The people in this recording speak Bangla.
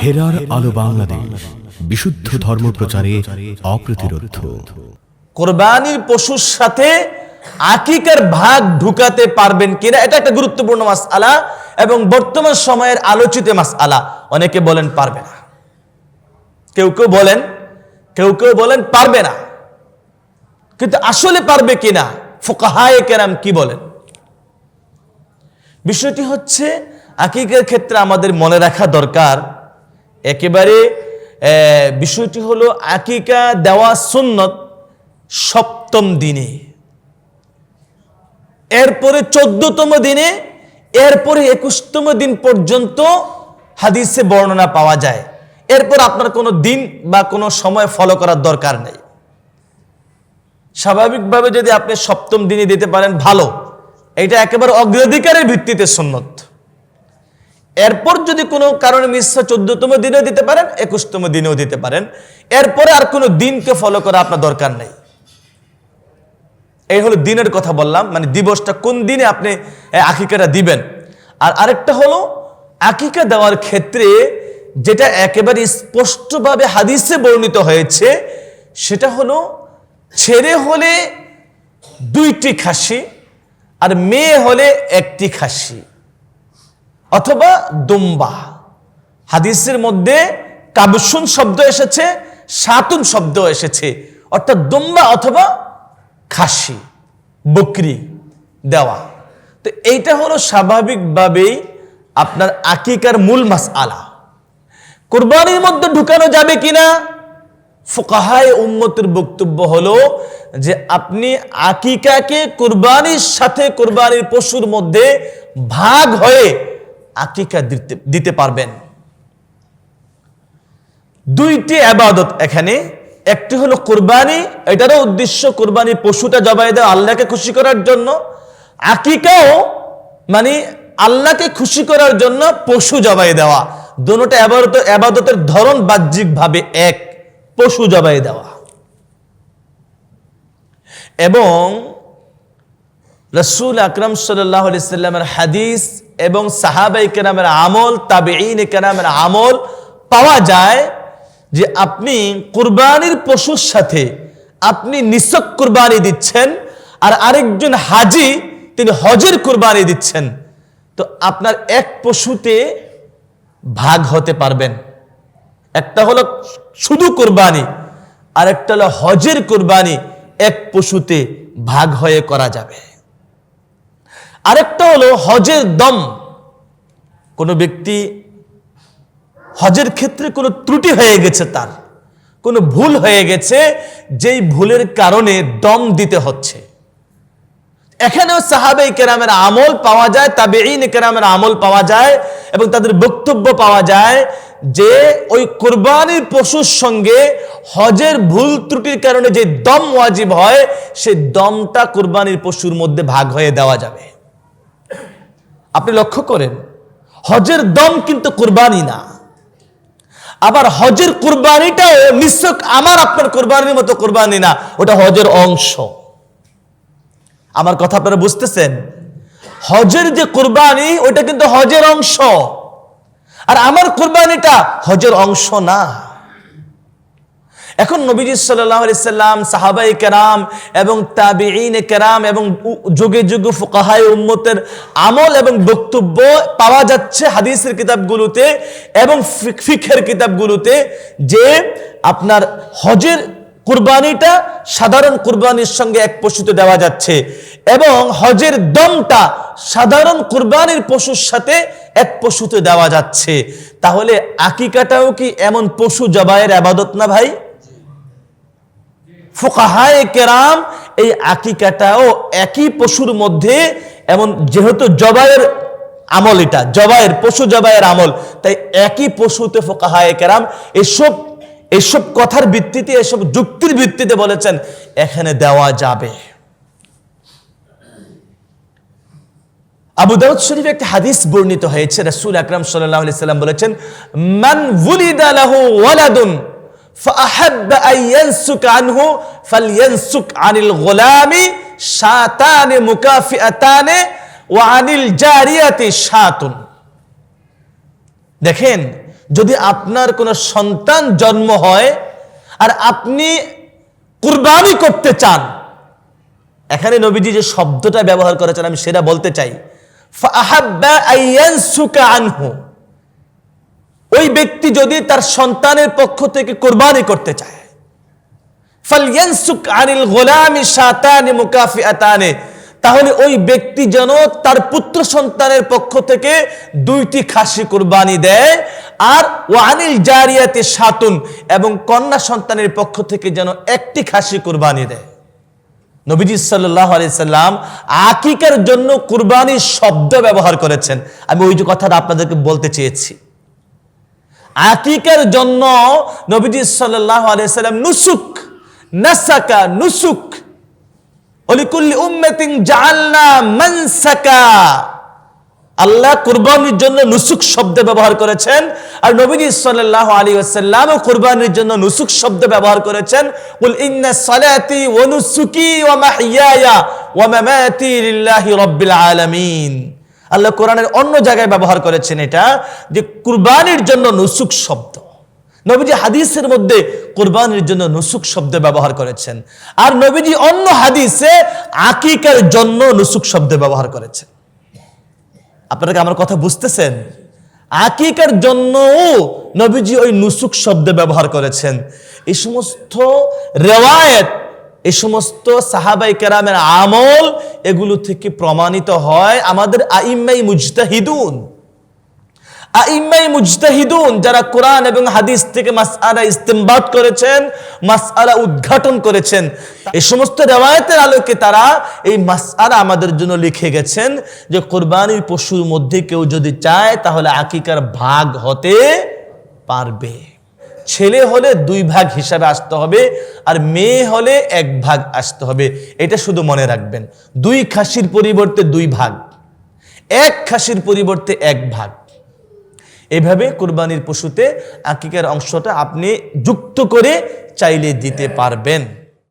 হেরার আলো বাংলাদেশ, বিশুদ্ধ ধর্ম প্রচারে অপ্রতিরোধ। কোরবানির পশুর সাথে আকিকার ভাগ ঢুকাতে পারবেন কিনা, এটা একটা গুরুত্বপূর্ণ মাসআলা এবং বর্তমান সময়ের আলোচিত মাসআলা। অনেকে বলেন পারবে না, কেউ কেউ বলেন পারবে না, কিন্তু আসলে পারবে কিনা ফুকাহায়ে কেরাম কি বলেন? বিষয়টি হচ্ছে, আকিকার ক্ষেত্রে আমাদের মনে রাখা দরকার একেবারে বিষয়টি হলো আকিকা দেওয়া সুন্নত সপ্তম দিনে, এরপরে 14তম দিনে, এরপরে 21তম দিন পর্যন্ত হাদিসে বর্ণনা পাওয়া যায়। এরপর আপনার কোনো দিন বা কোনো সময় ফলো করার দরকার নেই। স্বাভাবিকভাবে যদি আপনি সপ্তম দিনে দিতে পারেন ভালো, এটা একেবারে অগ্রাধিকারের ভিত্তিতে সুন্নত। এরপর যদি কোনো কারণে মিস হয় 14তম দিনেও দিতে পারেন, 21তম দিনেও দিতে পারেন। এরপরে আর কোনো দিনকে ফলো করা আপনার দরকার নেই। এই হলো দিনের কথা বললাম, মানে দিবসটা কোন দিনে আপনি আকিকাটা দিবেন। আর আরেকটা হলো আকিকা দেওয়ার ক্ষেত্রে যেটা একেবারে স্পষ্টভাবে হাদিসে বর্ণিত হয়েছে, সেটা হলো ছেলে হলে 2টি খাসি আর মেয়ে হলে 1টি খাসি অথবা দুম্বা। হাদিসের মধ্যে কাবসুন শব্দ এসেছে, সাতুন শব্দ এসেছে, অর্থাৎ দুম্বা অথবা খাসি, বকরি দেওয়া। তো এইটা হলো স্বাভাবিকভাবেই আপনার আকিকার মূল মাসআলা। কুরবানির মধ্যে ঢুকানো যাবে কিনা, ফুকাহায়ে উম্মতের বক্তব্য হলো যে আপনি আকিকাকে কুরবানির সাথে কুরবানির পশুর মধ্যে ভাগ হয়ে আকিকা দিতে পারবেন। 2টি ইবাদত এখানে, একটি হলো কুরবানি, এটারও উদ্দেশ্য কুরবানির পশুটা জবাই দেওয়া আল্লাহকে খুশি করার জন্য। আকিকাও মানে আল্লাহকে খুশি করার জন্য পশু জবাই দেওয়া। দুটোটা ইবাদতের ধরন বাহ্যিকভাবে এক, পশু জবাই দেওয়া। এবং রাসূল আকরাম সাল্লাল্লাহু আলাইহি সাল্লামের হাদিস এবং সাহাবায়ে কেরামের আমল, তাবেঈনে কেরামের আমল পাওয়া যায় যে আপনি কুরবানির পশুর সাথে আপনি নিছক কুরবানি দিচ্ছেন, আর আরেকজন হাজি তিনি হজের কুরবানি দিচ্ছেন, তো আপনার এক পশুতে ভাগ হতে পারবেন। একটা হলো শুধু কুরবানি, আর একটা হলো হজের কুরবানি, এক পশুতে ভাগ হয়ে করা যাবে। আরেকটা হলো হজের দম। কোনো ব্যক্তি হজের ক্ষেত্রে কোনো ত্রুটি হয়ে গেছে, তার কোনো ভুল হয়ে গেছে, যেই ভুলের কারণে দম দিতে হচ্ছে, এখানেও সাহাবায়ে কেরামের আমল পাওয়া যায়, তাবেঈন কেরামের আমল পাওয়া যায় এবং তাদের বক্তব্য পাওয়া যায় যে ওই কুরবানির পশুর সঙ্গে হজের ভুল ত্রুটির কারণে যে দম ওয়াজিব হয়, সেই দমটা কুরবানির পশুর মধ্যে ভাগ হয়ে দেওয়া যাবে। আপনি লক্ষ্য করেন, হজের দম কিন্তু কুরবানি না, আবার হজের কুরবানিটাও নিছক আমার আপনার কুরবানির মতো কুরবানি না, ওটা হজের অংশ। আমার কথা আপনারা বুঝতেছেন? হজের যে কুরবানি ওটা কিন্তু হজের অংশ, আর আমার কুরবানিটা হজের অংশ না। এখন নবীজি সাল্লাল্লাহু আলাইহি সাল্লাম, সাহাবায়ে কেরাম এবং তাবেঈনে কেরাম এবং যুগে যুগে ফুকাহায়ে উম্মতের আমল এবং বক্তব্য পাওয়া যাচ্ছে হাদিসের কিতাবগুলোতে এবং ফিকহের কিতাবগুলোতে, যে আপনার হজের কুরবানিটা সাধারণ কুরবানির সঙ্গে এক পশুতে দেওয়া যাচ্ছে এবং হজের দমটা সাধারণ কুরবানির পশুর সাথে এক পশুতে দেওয়া যাচ্ছে। তাহলে আকিকাটাও কি এমন পশু জবাইয়ের ইবাদত না ভাই? ফুকাহায়ে কেরাম এই আকিকাটাও একই পশুর মধ্যে, এমন যেহেতু জবাইয়ের আমল, এটা জবাইয়ের পশু জবাইয়ের আমল, তাই একই পশুতে ফুকাহায়ে কেরাম এসব কথার ভিত্তিতে, এসব যুক্তির ভিত্তিতে বলেছেন এখানে দেওয়া যাবে। আবু দাউদ শরীফে একটা হাদিস বর্ণিত হয়েছে, রাসূল আকরাম সাল্লাল্লাহু আলাইহি সাল্লাম বলেছেন, মান ওয়ালিদা লাহু ওয়ালাদুন ফাআহাব্বা আন ইয়ানসুক আনহু ফালইয়ানসুক আনিল গুলামি শাতানে মুকাফিআতানে ওয়া আনিল জারিয়াতি শাতুন। দেখেন, যদি আপনার কোনো সন্তান জন্ম হয় আর আপনি কুরবানি করতে চান, এখানে নবীজি যে শব্দটা ব্যবহার করেছেন আমি সেটা বলতে চাই, ফাআহাব্বা আইয়ানসুকা আনহু, ওই ব্যক্তি যদি তার সন্তানের পক্ষ থেকে কুরবানি করতে চায়, ফালয়ানসুক আনিল গোলামি শাতানি মুকাফিআতানি, তাহলে ওই ব্যক্তি যেন তার পুত্র সন্তানের পক্ষ থেকে 2টি খাসি কুরবানি দেয়, আর ওয়ানিল জারিয়াতি শাতুন, এবং কন্যা সন্তানের পক্ষ থেকে যেন 1টি খাসি কুরবানি দেয়। নবীজি সাল্লাল্লাহু আলাইহি সাল্লাম আকিকার জন্য কুরবানির শব্দ ব্যবহার করেছেন। আমি ওই যে কথাটা আপনাদেরকে বলতে চেয়েছি, আকিকার জন্য নবীজি সাল্লাল্লাহু আলাইহি সাল্লাম নুসুক, নাসাকা, নুসুক, ওয়ালিকুল্লি উম্মাতিন জাআলনা মানসাকা, আল্লাহ কুরবানির জন্য নুসুক শব্দ ব্যবহার করেছেন, আর নবীজি সাল্লাল্লাহু আলাইহি ওয়াসাল্লাম কুরবানির জন্য নুসুক শব্দ ব্যবহার করেছেন। কুল ইন্না সালাতি ওয়া নুসুকি ওয়া মাহইয়ায়া ওয়া মামাতি লিল্লাহি রাব্বিল আলামিন। আল্লাহ কোরআনের অন্য জায়গায় ব্যবহার করেছেন এটা, যে কুরবানির জন্য নুসুক শব্দ। নবীজি হাদিসের মধ্যে কুরবানির জন্য নুসুক শব্দ ব্যবহার করেছেন, আর নবীজি অন্য হাদিসে আকিকার জন্য নুসুক শব্দ ব্যবহার করেছেন। আপনারা কি আমার কথা বুঝতেছেন? আকিকার জন্য নবীজি ওই নুসুক শব্দ ব্যবহার করেছেন। এই সমস্ত রিওয়ায়াত, এই সমস্ত সাহাবায়ে কেরামের আমল, এগুলো থেকে প্রমাণিত হয় আমাদের আইম্মাই মুজতাহিদুন, আইম্মাই মুজতাহিদুন যারা কোরআন এবং হাদিস থেকে মাসআলা ইস্তেমবাত করেছেন, মাসআলা উদ্ঘাটন করেছেন, এই সমস্ত রিওয়ায়াতের আলোকে তারা এই মাসআলা আমাদের জন্য লিখে গেছেন যে কুরবানির পশুর মধ্যে কেউ যদি চায় তাহলে আকিকার ভাগ হতে পারবে। ছেলে হলে 2 ভাগ হিসাবে আসতে হবে, আর মেয়ে হলে 1 ভাগ আসতে হবে। এটা শুধু মনে রাখবেন, 2 খাসির পরিবর্তে 2 ভাগ, 1 খাসির পরিবর্তে 1 ভাগ। এভাবে কুরবানির পশুতে আকিকার অংশটা আপনি যুক্ত করে চাইলে দিতে পারবেন।